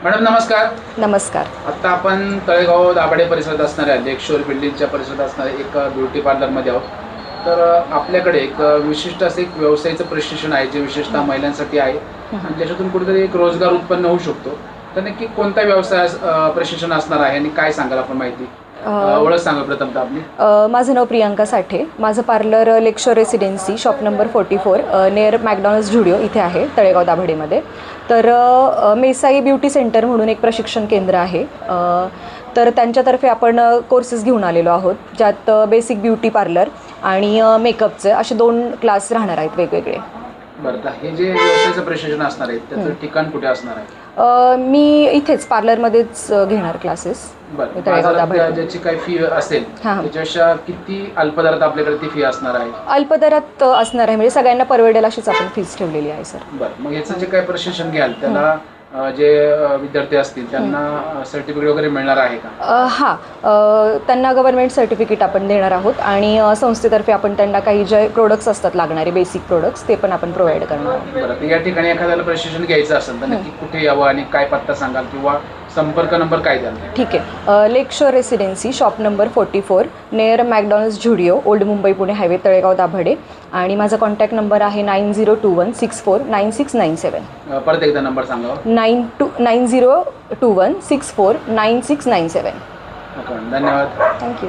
Madam नमस्कार. नमस्कार. आता आपण तळेगाव दाभाडे परिसरात असणाऱ्या लेकशोर बिल्डिंगच्या परिसरात असणाऱ्या एक ब्युटी पार्लरमध्ये आहोत. तर आपल्याकडे एक विशिष्ट असं एक व्यवसायाचं प्रशिक्षण आहे जे विशेषतः महिलांसाठी आहे आणि त्याच्यातून कुठेतरी एक रोजगार उत्पन्न होऊ शकतो. तर नक्की कोणता व्यवसाय प्रशिक्षण असणार आहे आणि काय सांगाल आपण माहिती? ओळख सांगा प्रथमतः आपली. माझं नाव प्रियांका साठे. माझं parlour Lakeshore Residency shop number 44 near McDonald's Zudio इथे आहे तळेगाव दाभाडेमध्ये. तर मेसाई ब्युटी सेंटर म्हणून एक प्रशिक्षण केंद्र आहे. तर त्यांच्यातर्फे आपण कोर्सेस घेऊन आलेलो आहोत, ज्यात बेसिक ब्युटी पार्लर आणि मेकअपचे असे 2 क्लास राहणार आहेत वेगवेगळे. बरं, तर हे जे व्यवसायाचं प्रशिक्षण असणार आहे त्याचं ठिकाण कुठे असणार आहे? मी इथेच पार्लरमध्येच घेणार क्लासेस. बरं, ज्याची काही फी असेल त्याच्यापेक्षा किती अल्पदरात आपल्याकडे ती फी असणार आहे? अल्पदरात असणार आहे, म्हणजे सगळ्यांना परवडेल अशीच आपण फीस ठेवलेली आहे सर. बरं, मग याचं जे काही प्रशिक्षण घ्याल त्याला जे विद्यार्थी असतील त्यांना सर्टिफिकेट वगैरे मिळणार आहे का? हां, त्यांना गव्हर्नमेंट सर्टिफिकेट आपण देणार आहोत आणि संस्थेतर्फे आपण त्यांना काही जे प्रोडक्ट्स असतात लागणारे बेसिक प्रोडक्ट्स ते पण आपण प्रोव्हाइड करणार आहोत. बरं, तर या ठिकाणी एखाद्याला प्रशिक्षण घ्यायचं असेल तर नक्की कुठे यावं आणि काय पत्ता सांगाल किंवा संपर्क नंबर काय द्याल? ठीक आहे. Lakeshore Residency shop number 44 near McDonald's Zudio old Mumbai Pune highway Talegaon Dabhade आणि माझा कॉन्टॅक्ट नंबर आहे 9021649697. परत एकदा नंबर सांगा. 9021649697. धन्यवाद. थँक्यू.